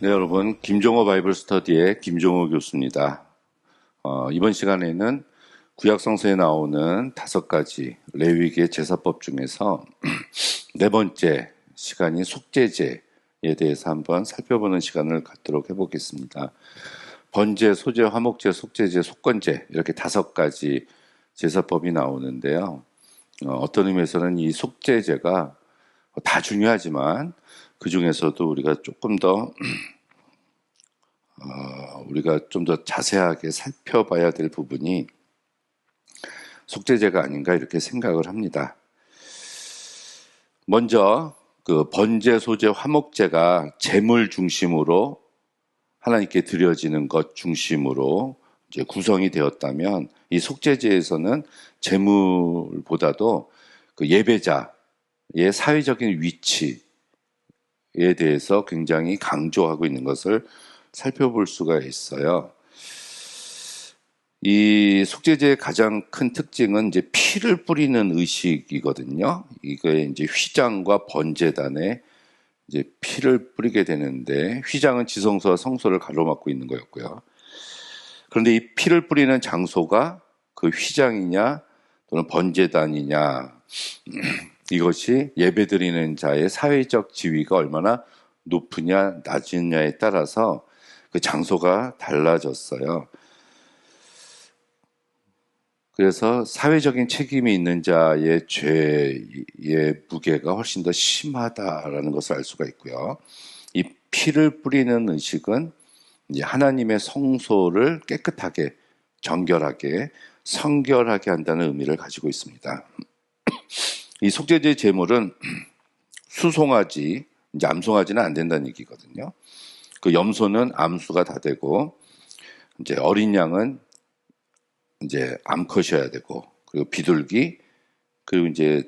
네, 여러분. 김종호 바이블 스터디의 김종호 교수입니다. 이번 시간에는 구약성서에 나오는 5가지 레위기의 제사법 중에서 네 번째 시간인 속죄제에 대해서 한번 살펴보는 시간을 갖도록 해보겠습니다. 번제, 소제, 화목제, 속죄제, 속건제 이렇게 5가지 제사법이 나오는데요. 어떤 의미에서는 이 속죄제가 다 중요하지만 그 중에서도 우리가 조금 더 우리가 좀 더 자세하게 살펴봐야 될 부분이 속죄제가 아닌가 이렇게 생각을 합니다. 먼저 그 번제, 소제, 화목제가 제물 중심으로 하나님께 드려지는 것 중심으로 이제 구성이 되었다면 이 속죄제에서는 제물보다도 그 예배자의 사회적인 위치에 대해서 굉장히 강조하고 있는 것을 살펴볼 수가 있어요. 이 속죄제의 가장 큰 특징은 이제 피를 뿌리는 의식이거든요. 이거에 이제 휘장과 번제단에 이제 피를 뿌리게 되는데, 휘장은 지성소와 성소를 가로막고 있는 거였고요. 그런데 이 피를 뿌리는 장소가 그 휘장이냐 또는 번제단이냐, 이것이 예배드리는 자의 사회적 지위가 얼마나 높으냐 낮으냐에 따라서 그 장소가 달라졌어요. 그래서 사회적인 책임이 있는 자의 죄의 무게가 훨씬 더 심하다라는 것을 알 수가 있고요. 이 피를 뿌리는 의식은 이제 하나님의 성소를 깨끗하게, 정결하게, 성결하게 한다는 의미를 가지고 있습니다. 이 속죄제 제물은 수송아지, 이제 암송아지는 안 된다는 얘기거든요. 그 염소는 암수가 다 되고, 이제 어린 양은 이제 암컷이어야 되고, 그리고 비둘기, 그리고 이제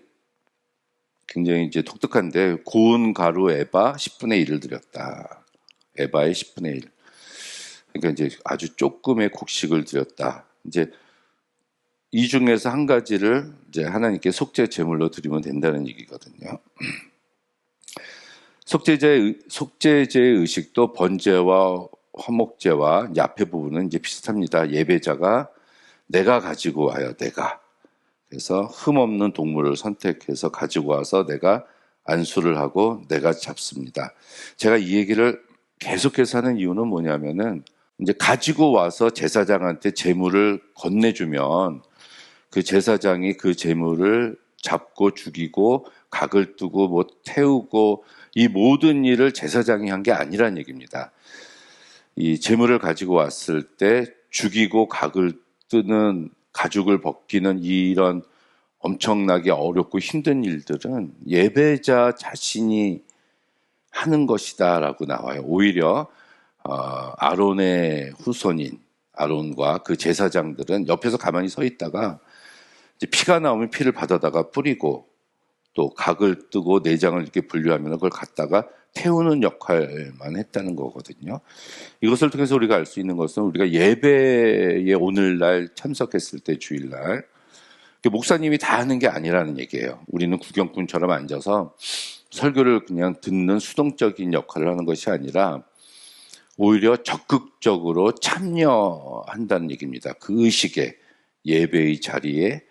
굉장히 이제 독특한데, 고운 가루 에바 10분의 1을 드렸다. 에바의 10분의 1. 그러니까 이제 아주 조금의 곡식을 드렸다. 이제 이 중에서 한 가지를 이제 하나님께 속죄 제물로 드리면 된다는 얘기거든요. 속죄제의 의식도 번제와 화목제와 앞에 부분은 이제 비슷합니다. 예배자가 내가 가지고 와요, 내가. 그래서 흠없는 동물을 선택해서 가지고 와서 내가 안수를 하고 내가 잡습니다. 제가 이 얘기를 계속해서 하는 이유는 뭐냐면은, 이제 가지고 와서 제사장한테 제물을 건네주면 그 제사장이 그 제물을 잡고 죽이고 각을 뜨고 뭐 태우고 이 모든 일을 제사장이 한 게 아니란 얘기입니다. 이 제물을 가지고 왔을 때 죽이고 각을 뜨는, 가죽을 벗기는 이런 엄청나게 어렵고 힘든 일들은 예배자 자신이 하는 것이다라고 나와요. 오히려 아론의 후손인 아론과 그 제사장들은 옆에서 가만히 서 있다가 이제 피가 나오면 피를 받아다가 뿌리고 또 각을 뜨고 내장을 이렇게 분류하면 그걸 갖다가 태우는 역할만 했다는 거거든요. 이것을 통해서 우리가 알 수 있는 것은, 우리가 예배에 오늘날 참석했을 때 주일날 목사님이 다 하는 게 아니라는 얘기예요. 우리는 구경꾼처럼 앉아서 설교를 그냥 듣는 수동적인 역할을 하는 것이 아니라 오히려 적극적으로 참여한다는 얘기입니다. 그 의식에, 예배의 자리에,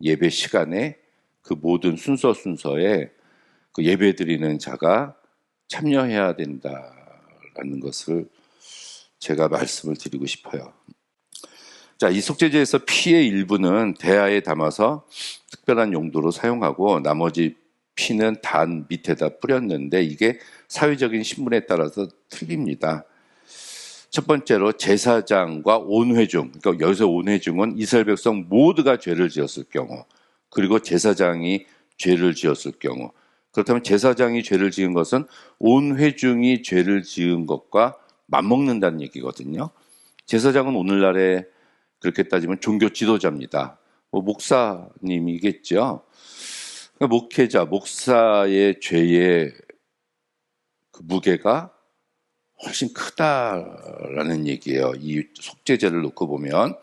예배 시간에, 그 모든 순서에 그 예배 드리는 자가 참여해야 된다라는 것을 제가 말씀을 드리고 싶어요. 자, 이 속죄제에서 피의 일부는 대야에 담아서 특별한 용도로 사용하고 나머지 피는 단 밑에다 뿌렸는데, 이게 사회적인 신분에 따라서 틀립니다. 첫 번째로 제사장과 온 회중, 그러니까 여기서 온 회중은 이스라엘 백성 모두가 죄를 지었을 경우, 그리고 제사장이 죄를 지었을 경우, 그렇다면 제사장이 죄를 지은 것은 온 회중이 죄를 지은 것과 맞먹는다는 얘기거든요. 제사장은 오늘날에 그렇게 따지면 종교 지도자입니다. 목사님이겠죠. 목회자, 목사의 죄의 그 무게가 훨씬 크다라는 얘기예요. 이 속죄제를 놓고 보면,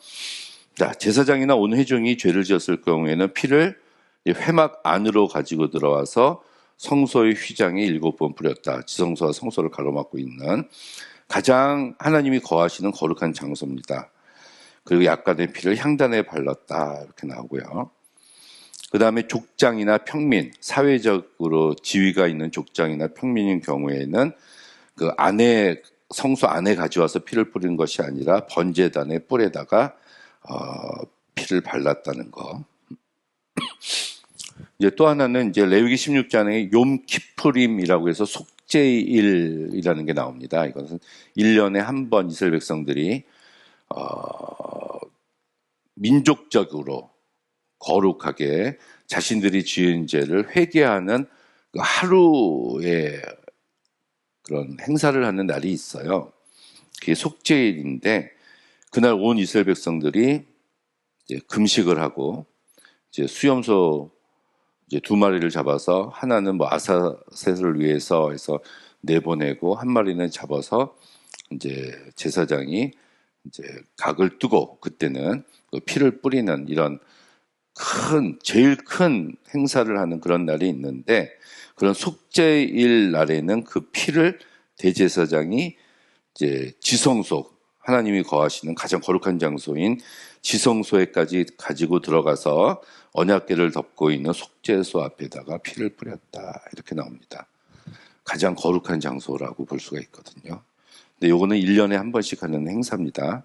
자, 제사장이나 온 회중이 죄를 지었을 경우에는 피를 회막 안으로 가지고 들어와서 성소의 휘장에 7번 뿌렸다. 지성소와 성소를 가로막고 있는 가장 하나님이 거하시는 거룩한 장소입니다. 그리고 약간의 피를 향단에 발랐다. 이렇게 나오고요. 그 다음에 족장이나 평민, 사회적으로 지위가 있는 족장이나 평민인 경우에는 그 안에, 성소 안에 가져와서 피를 뿌리는 것이 아니라 번제단의 뿔에다가 피를 발랐다는 거. 이제 또 하나는 이제 레위기 16장에 욤키프림이라고 해서 속죄일이라는 게 나옵니다. 이것은 1년에 한 번 이스라엘 백성들이 민족적으로 거룩하게 자신들이 지은 죄를 회개하는 그 하루의 그런 행사를 하는 날이 있어요. 그게 속죄일인데 그날 온 이스라엘 백성들이 이제 금식을 하고 이제 수염소 이제 2마리를 잡아서 하나는 뭐 아사셋을 위해서 해서 내보내고 한 마리는 잡아서 이제 제사장이 이제 각을 뜨고 그때는 그 피를 뿌리는 이런 제일 큰 행사를 하는 그런 날이 있는데 그런 속죄일 날에는 그 피를 대제사장이 이제 지성소, 하나님이 거하시는 가장 거룩한 장소인 지성소에까지 가지고 들어가서 언약궤를 덮고 있는 속죄소 앞에다가 피를 뿌렸다. 이렇게 나옵니다. 가장 거룩한 장소라고 볼 수가 있거든요. 근데 요거는 1년에 한 번씩 하는 행사입니다.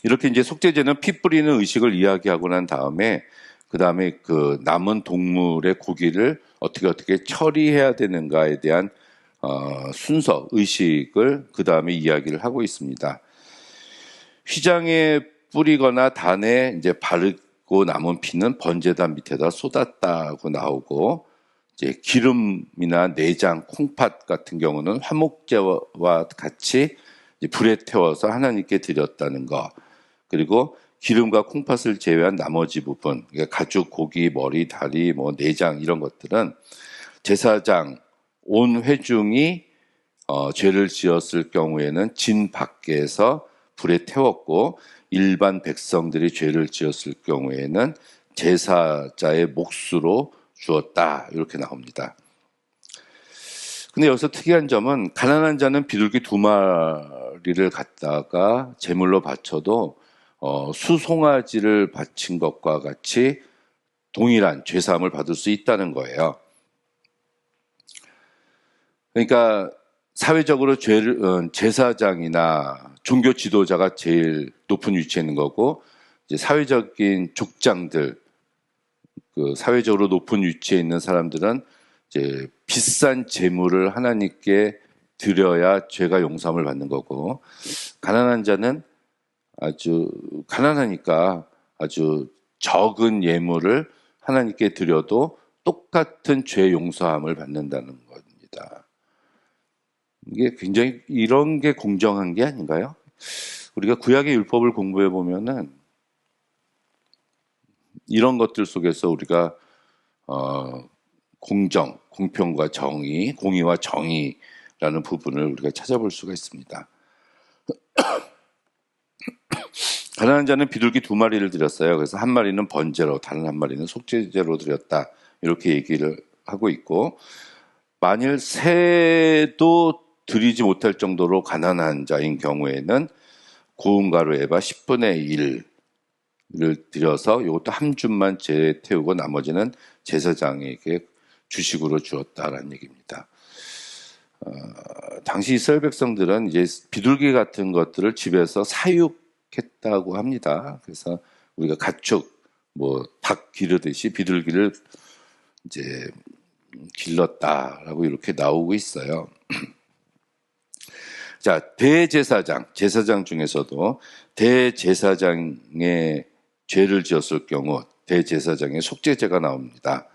이렇게 이제 속죄제는 피 뿌리는 의식을 이야기하고 난 다음에 그 다음에 그 남은 동물의 고기를 어떻게 처리해야 되는가에 대한 순서, 의식을 그 다음에 이야기를 하고 있습니다. 휘장에 뿌리거나 단에 이제 바르고 남은 피는 번제단 밑에다 쏟았다고 나오고 이제 기름이나 내장, 콩팥 같은 경우는 화목제와 같이 불에 태워서 하나님께 드렸다는 거. 그리고 기름과 콩팥을 제외한 나머지 부분, 그러니까 가죽, 고기, 머리, 다리, 뭐 내장 이런 것들은 제사장 온 회중이 죄를 지었을 경우에는 진 밖에서 불에 태웠고 일반 백성들이 죄를 지었을 경우에는 제사자의 몫으로 주었다 이렇게 나옵니다. 근데 여기서 특이한 점은 가난한 자는 비둘기 2마리를 갖다가 제물로 바쳐도 수송아지를 바친 것과 같이 동일한 죄사함을 받을 수 있다는 거예요. 그러니까 사회적으로 제사장이나 종교 지도자가 제일 높은 위치에 있는 거고 이제 사회적인 족장들, 그 사회적으로 높은 위치에 있는 사람들은 이제 비싼 재물을 하나님께 드려야 죄가 용서함을 받는 거고 가난한 자는 아주 가난하니까 아주 적은 예물을 하나님께 드려도 똑같은 죄 용서함을 받는다는 겁니다. 이게 굉장히 이런 게 공정한 게 아닌가요? 우리가 구약의 율법을 공부해 보면은 이런 것들 속에서 우리가 공정, 공평과 정의, 공의와 정의라는 부분을 우리가 찾아볼 수가 있습니다. 가난한 자는 비둘기 2마리를 드렸어요. 그래서 한 마리는 번제로, 다른 한 마리는 속죄제로 드렸다. 이렇게 얘기를 하고 있고 만일 새도 드리지 못할 정도로 가난한 자인 경우에는 고운 가루 에바 10분의 1을 드려서 이것도 한 줌만 재태우고 나머지는 제사장에게 주식으로 주었다라는 얘기입니다. 당시 이스라엘 백성들은 이제 비둘기 같은 것들을 집에서 사육했다고 합니다. 그래서 우리가 가축, 뭐 닭 기르듯이 비둘기를 이제 길렀다라고 이렇게 나오고 있어요. 자, 대제사장, 제사장 중에서도 대제사장의 죄를 지었을 경우 대제사장의 속죄제가 나옵니다.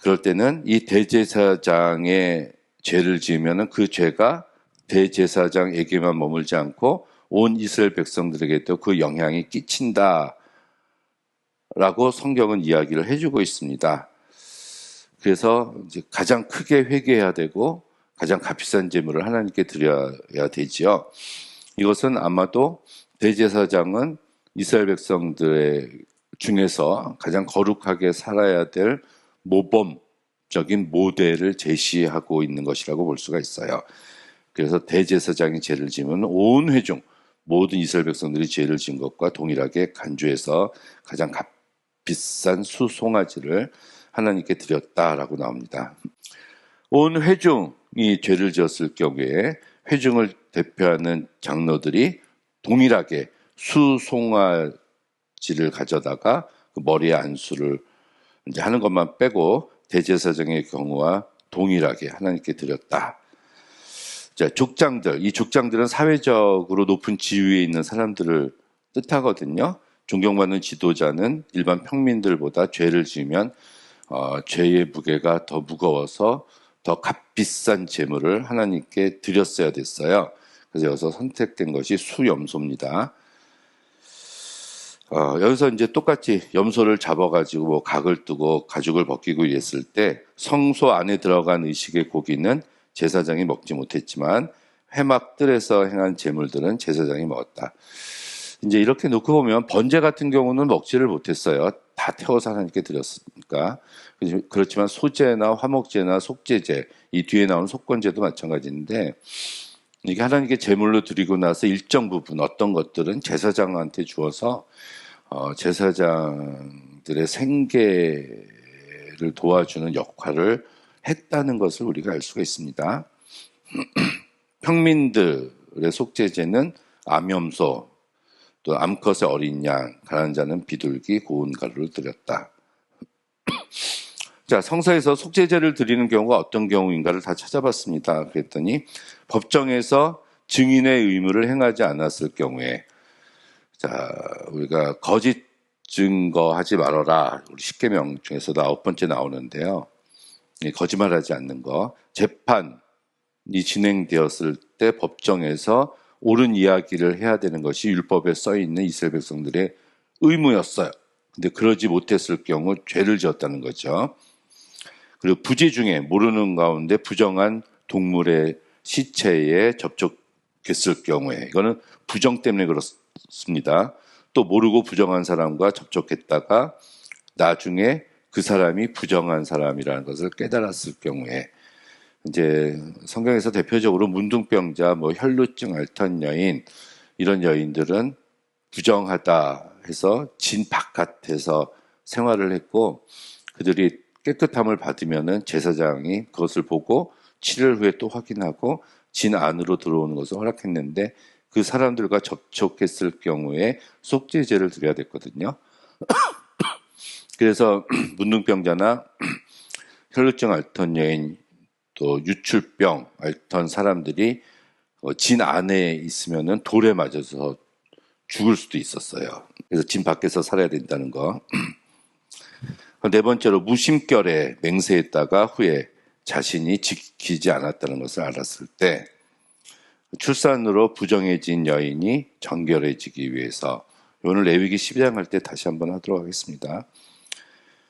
그럴 때는 이 대제사장의 죄를 지으면 그 죄가 대제사장에게만 머물지 않고 온 이스라엘 백성들에게도 그 영향이 끼친다라고 성경은 이야기를 해주고 있습니다. 그래서 이제 가장 크게 회개해야 되고 가장 값비싼 제물을 하나님께 드려야 되지요. 이것은 아마도 대제사장은 이스라엘 백성들의 중에서 가장 거룩하게 살아야 될 모범적인 모델을 제시하고 있는 것이라고 볼 수가 있어요. 그래서 대제사장이 죄를 지면 온 회중 모든 이스라엘 백성들이 죄를 지은 것과 동일하게 간주해서 가장 값비싼 수송아지를 하나님께 드렸다라고 나옵니다. 온 회중이 죄를 지었을 경우에 회중을 대표하는 장로들이 동일하게 수송아지를 가져다가 그 머리에 안수를 이제 하는 것만 빼고 대제사장의 경우와 동일하게 하나님께 드렸다. 자, 족장들, 이 족장들은 사회적으로 높은 지위에 있는 사람들을 뜻하거든요. 존경받는 지도자는 일반 평민들보다 죄를 지으면 죄의 무게가 더 무거워서 더 값비싼 제물을 하나님께 드렸어야 됐어요. 그래서 여기서 선택된 것이 수염소입니다. 여기서 이제 똑같이 염소를 잡아가지고 뭐 각을 뜨고 가죽을 벗기고 이랬을 때 성소 안에 들어간 의식의 고기는 제사장이 먹지 못했지만 회막 뜰에서 행한 제물들은 제사장이 먹었다. 이제 이렇게 놓고 보면 번제 같은 경우는 먹지를 못했어요. 다 태워서 하나님께 드렸으니까. 그렇지만 소제나 화목제나 속제제, 이 뒤에 나오는 속건제도 마찬가지인데 이게 하나님께 제물로 드리고 나서 일정 부분 어떤 것들은 제사장한테 주어서 제사장들의 생계를 도와주는 역할을 했다는 것을 우리가 알 수가 있습니다. 평민들의 속죄제는 암염소, 또 암컷의 어린 양, 가난한 자는 비둘기, 고운 가루를 드렸다. 자, 성서에서 속죄제를 드리는 경우가 어떤 경우인가를 다 찾아봤습니다. 그랬더니 법정에서 증인의 의무를 행하지 않았을 경우에, 자, 우리가 거짓 증거하지 말아라. 우리 십계명 중에서 9번째 나오는데요. 거짓말하지 않는 거. 재판이 진행되었을 때 법정에서 옳은 이야기를 해야 되는 것이 율법에 써 있는 이스라엘 백성들의 의무였어요. 근데 그러지 못했을 경우 죄를 지었다는 거죠. 그리고 부지 중에 모르는 가운데 부정한 동물의 시체에 접촉했을 경우에, 이거는 부정 때문에 그렇습니다. 또 모르고 부정한 사람과 접촉했다가 나중에 그 사람이 부정한 사람이라는 것을 깨달았을 경우에, 이제 성경에서 대표적으로 문둥병자, 뭐 혈루증 앓던 여인, 이런 여인들은 부정하다 해서 진 바깥에서 생활을 했고, 그들이 깨끗함을 받으면은 제사장이 그것을 보고 7일 후에 또 확인하고 진 안으로 들어오는 것을 허락했는데, 그 사람들과 접촉했을 경우에 속죄제를 드려야 됐거든요. 그래서 문둥병자나 혈루증 앓던 여인, 또 유출병 앓던 사람들이 진 안에 있으면은 돌에 맞아서 죽을 수도 있었어요. 그래서 진 밖에서 살아야 된다는 거. 네 번째로 무심결에 맹세했다가 후에 자신이 지키지 않았다는 것을 알았을 때, 출산으로 부정해진 여인이 정결해지기 위해서, 오늘 레위기 12장 할 때 다시 한번 하도록 하겠습니다.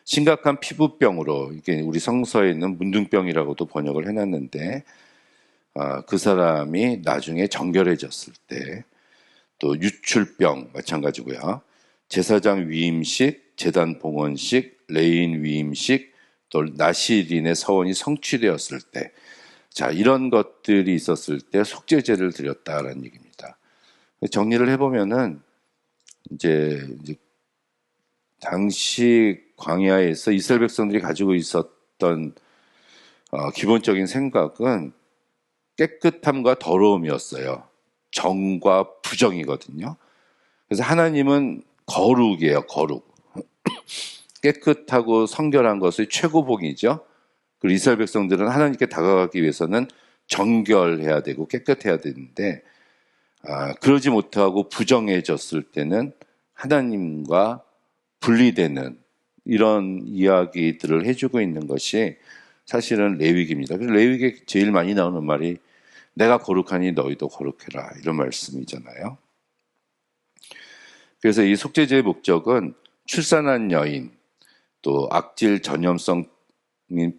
심각한 피부병으로, 이게 우리 성서에 있는 문둥병이라고도 번역을 해놨는데, 그 사람이 나중에 정결해졌을 때, 또 유출병 마찬가지고요. 제사장 위임식, 제단 봉헌식, 레인 위임식, 또 나시린의 서원이 성취되었을 때, 자, 이런 것들이 있었을 때 속죄제를 드렸다라는 얘기입니다. 정리를 해보면은 이제 당시 광야에서 이스라엘 백성들이 가지고 있었던 기본적인 생각은 깨끗함과 더러움이었어요. 정과 부정이거든요. 그래서 하나님은 거룩이에요, 거룩. 깨끗하고 성결한 것이 최고봉이죠. 그리고 이스라엘 백성들은 하나님께 다가가기 위해서는 정결해야 되고 깨끗해야 되는데, 그러지 못하고 부정해졌을 때는 하나님과 분리되는 이런 이야기들을 해주고 있는 것이 사실은 레위기입니다. 그래서 레위기에 제일 많이 나오는 말이 내가 거룩하니 너희도 거룩해라, 이런 말씀이잖아요. 그래서 이 속죄제의 목적은 출산한 여인, 또 악질 전염성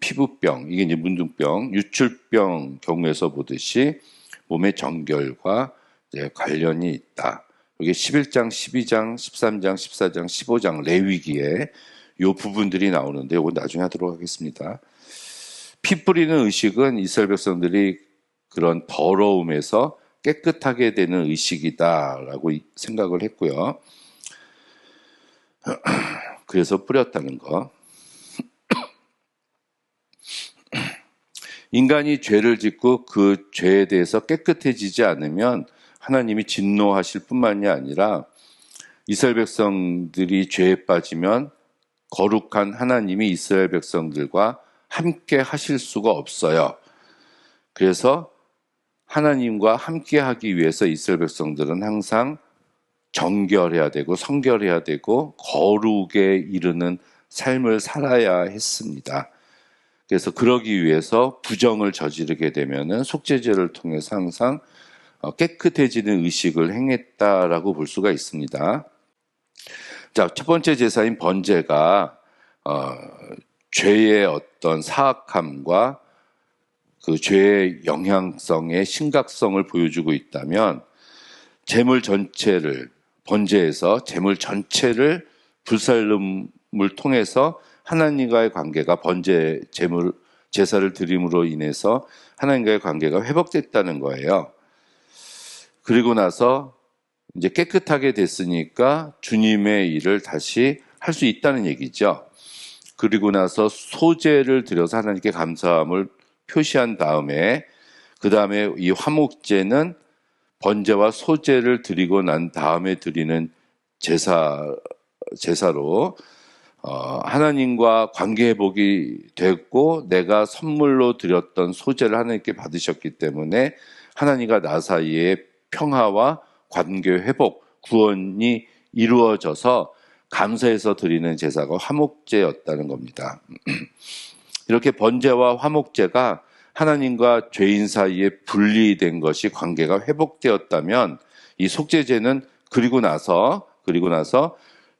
피부병, 이게 이제 문둥병, 유출병 경우에서 보듯이 몸의 정결과 관련이 있다. 여기 11장, 12장, 13장, 14장, 15장 레위기에 이 부분들이 나오는데 이건 나중에 하도록 하겠습니다. 피 뿌리는 의식은 이스라엘 백성들이 그런 더러움에서 깨끗하게 되는 의식이다라고 생각을 했고요. 그래서 뿌렸다는 거. 인간이 죄를 짓고 그 죄에 대해서 깨끗해지지 않으면 하나님이 진노하실 뿐만이 아니라 이스라엘 백성들이 죄에 빠지면 거룩한 하나님이 이스라엘 백성들과 함께 하실 수가 없어요. 그래서 하나님과 함께 하기 위해서 이스라엘 백성들은 항상 정결해야 되고 성결해야 되고 거룩에 이르는 삶을 살아야 했습니다. 그래서 그러기 위해서 부정을 저지르게 되면은 속죄제를 통해서 항상 깨끗해지는 의식을 행했다라고 볼 수가 있습니다. 자, 첫 번째 제사인 번제가 죄의 어떤 사악함과 그 죄의 영향성의 심각성을 보여주고 있다면 제물 전체를 번제에서 제물 전체를 불살름을 통해서 하나님과의 관계가 번제 제물 제사를 드림으로 인해서 하나님과의 관계가 회복됐다는 거예요. 그리고 나서 이제 깨끗하게 됐으니까 주님의 일을 다시 할 수 있다는 얘기죠. 그리고 나서 소제를 드려서 하나님께 감사함을 표시한 다음에 그 다음에 이 화목제는 번제와 소제를 드리고 난 다음에 드리는 제사로 하나님과 관계 회복이 됐고 내가 선물로 드렸던 소제를 하나님께 받으셨기 때문에 하나님과 나 사이에 평화와 관계 회복, 구원이 이루어져서 감사해서 드리는 제사가 화목제였다는 겁니다. 이렇게 번제와 화목제가 하나님과 죄인 사이에 분리된 것이 관계가 회복되었다면 이 속죄제는 그리고 나서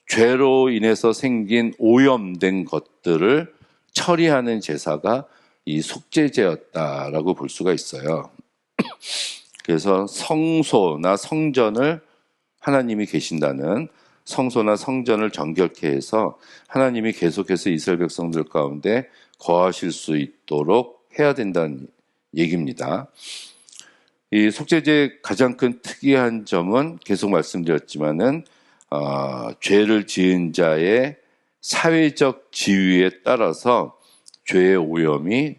죄로 인해서 생긴 오염된 것들을 처리하는 제사가 이 속죄제였다라고 볼 수가 있어요. 그래서 성소나 성전을 하나님이 계신다는 성소나 성전을 정결케 해서 하나님이 계속해서 이스라엘 백성들 가운데 거하실 수 있도록 해야 된다는 얘기입니다. 이 속죄제의 가장 큰 특이한 점은 계속 말씀드렸지만은 죄를 지은 자의 사회적 지위에 따라서 죄의 오염이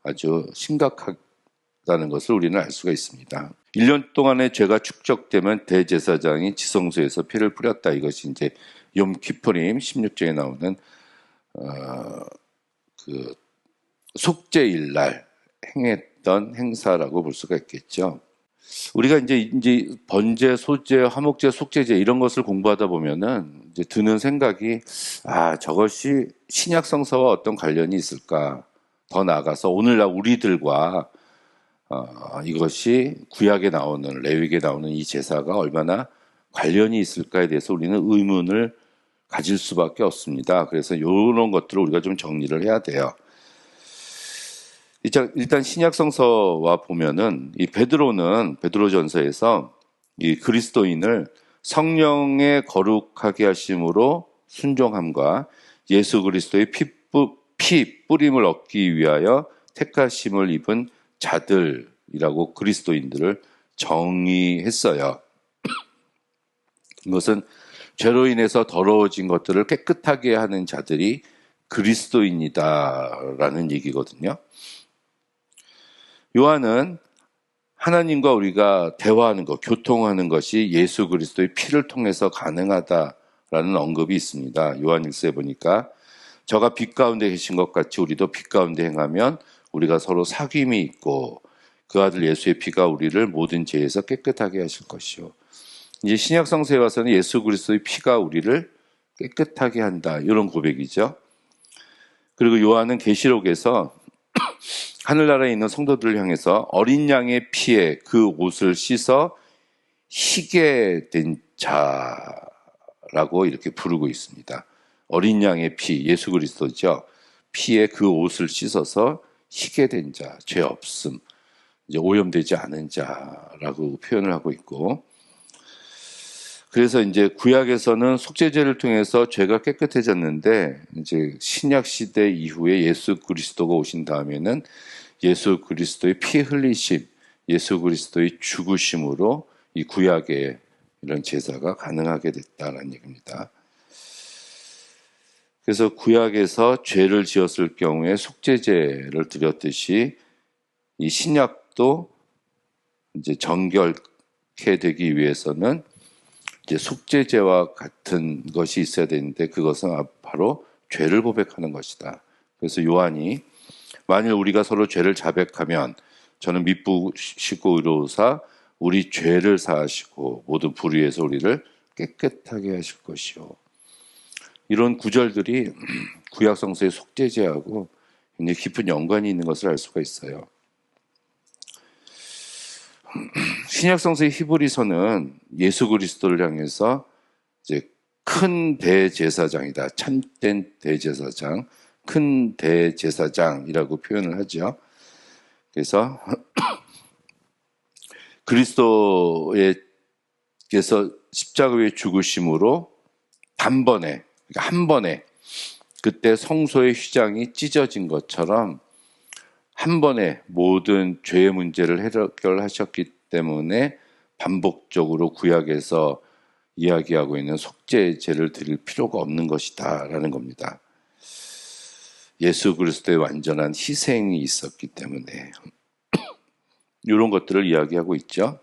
아주 심각하다는 것을 우리는 알 수가 있습니다. 1년 동안의 죄가 축적되면 대제사장이 지성소에서 피를 뿌렸다. 이것이 이제 욤 키푸림 16장에 나오는 그 속죄일 날 행했던 행사라고 볼 수가 있겠죠. 우리가 이제 번제, 소제, 화목제, 속죄제 이런 것을 공부하다 보면은 이제 드는 생각이 저것이 신약 성서와 어떤 관련이 있을까? 더 나아가서 오늘날 우리들과 이것이 구약에 나오는 레위기에 나오는 이 제사가 얼마나 관련이 있을까에 대해서 우리는 의문을 가질 수밖에 없습니다. 그래서 이런 것들을 우리가 좀 정리를 해야 돼요. 일단 신약 성서와 보면은 이 베드로전서에서 이 그리스도인을 성령의 거룩하게 하심으로 순종함과 예수 그리스도의 피 뿌림을 얻기 위하여 택하심을 입은 자들이라고 그리스도인들을 정의했어요. 이것은 죄로 인해서 더러워진 것들을 깨끗하게 하는 자들이 그리스도인이다라는 얘기거든요. 요한은 하나님과 우리가 대화하는 것, 교통하는 것이 예수 그리스도의 피를 통해서 가능하다라는 언급이 있습니다. 요한일서에 보니까 저가 빛 가운데 계신 것 같이 우리도 빛 가운데 행하면 우리가 서로 사귐이 있고 그 아들 예수의 피가 우리를 모든 죄에서 깨끗하게 하실 것이요. 이제 신약 성서에 와서는 예수 그리스도의 피가 우리를 깨끗하게 한다. 이런 고백이죠. 그리고 요한은 계시록에서 하늘나라에 있는 성도들을 향해서 어린 양의 피에 그 옷을 씻어 희게 된 자라고 이렇게 부르고 있습니다. 어린 양의 피, 예수 그리스도죠. 피에 그 옷을 씻어서 희게 된 자, 죄 없음, 이제 오염되지 않은 자라고 표현을 하고 있고, 그래서 이제 구약에서는 속죄제를 통해서 죄가 깨끗해졌는데 이제 신약 시대 이후에 예수 그리스도가 오신 다음에는 예수 그리스도의 피 흘리심, 예수 그리스도의 죽으심으로 이 구약의 이런 제사가 가능하게 됐다는 얘기입니다. 그래서 구약에서 죄를 지었을 경우에 속죄제를 드렸듯이 이 신약도 이제 정결케 되기 위해서는 이제 속죄제와 같은 것이 있어야 되는데 그것은 바로 죄를 고백하는 것이다. 그래서 요한이 만일 우리가 서로 죄를 자백하면 저는 미쁘시고 의로우사 우리 죄를 사하시고 모든 불의에서 우리를 깨끗하게 하실 것이요. 이런 구절들이 구약 성서의 속죄제하고 굉장히 깊은 연관이 있는 것을 알 수가 있어요. 신약 성서의 히브리서는 예수 그리스도를 향해서 이제 큰 대제사장이다. 참된 대제사장, 큰 대제사장이라고 표현을 하죠. 그래서 그리스도께서 십자가 위에 죽으심으로 단번에, 그러니까 한 번에 그때 성소의 휘장이 찢어진 것처럼 한 번에 모든 죄의 문제를 해결하셨기 때문에 반복적으로 구약에서 이야기하고 있는 속죄제를 드릴 필요가 없는 것이다 라는 겁니다. 예수 그리스도의 완전한 희생이 있었기 때문에 이런 것들을 이야기하고 있죠.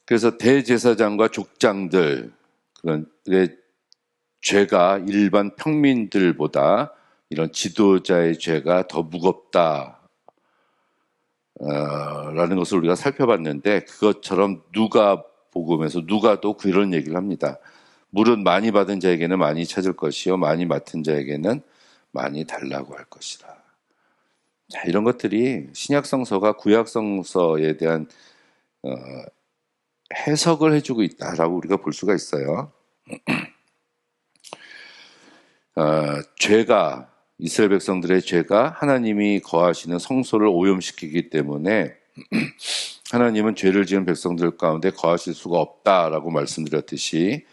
그래서 대제사장과 족장들 그런 죄가 일반 평민들보다 이런 지도자의 죄가 더 무겁다 라는 것을 우리가 살펴봤는데 그것처럼 누가복음에서 누가도 그런 얘기를 합니다. 물은 많이 받은 자에게는 많이 찾을 것이요 많이 맡은 자에게는 많이 달라고 할 것이라. 자, 이런 것들이 신약성서가 구약성서에 대한 해석을 해주고 있다라고 우리가 볼 수가 있어요. 죄가 이스라엘 백성들의 죄가 하나님이 거하시는 성소를 오염시키기 때문에 하나님은 죄를 지은 백성들 가운데 거하실 수가 없다라고 말씀드렸듯이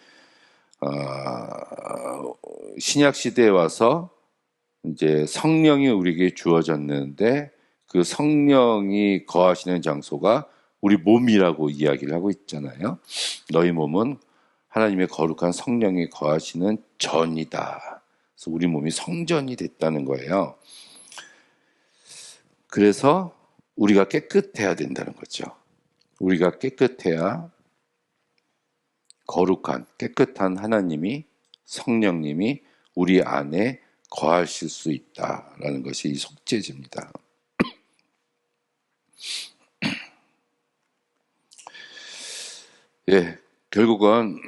신약 시대에 와서 이제 성령이 우리에게 주어졌는데 그 성령이 거하시는 장소가 우리 몸이라고 이야기를 하고 있잖아요. 너희 몸은 하나님의 거룩한 성령이 거하시는 전이다. 그래서 우리 몸이 성전이 됐다는 거예요. 그래서 우리가 깨끗해야 된다는 거죠. 우리가 깨끗해야 거룩한, 깨끗한 하나님이, 성령님이 우리 안에 거하실 수 있다라는 것이 이 속죄제입니다. 예, 결국은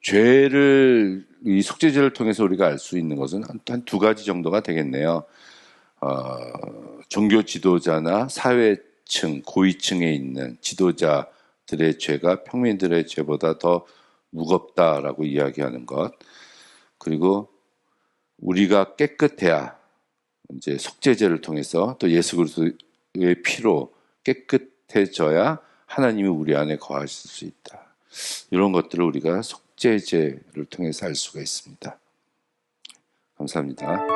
죄를 이 속죄제를 통해서 우리가 알 수 있는 것은 한 두 가지 정도가 되겠네요. 종교 지도자나 사회층, 고위층에 있는 지도자들의 죄가 평민들의 죄보다 더 무겁다라고 이야기하는 것. 그리고 우리가 깨끗해야 이제 속죄제를 통해서 또 예수 그리스도의 피로 깨끗해져야 하나님이 우리 안에 거하실 수 있다. 이런 것들을 우리가 속죄제를 통해서 알 수가 있습니다. 감사합니다.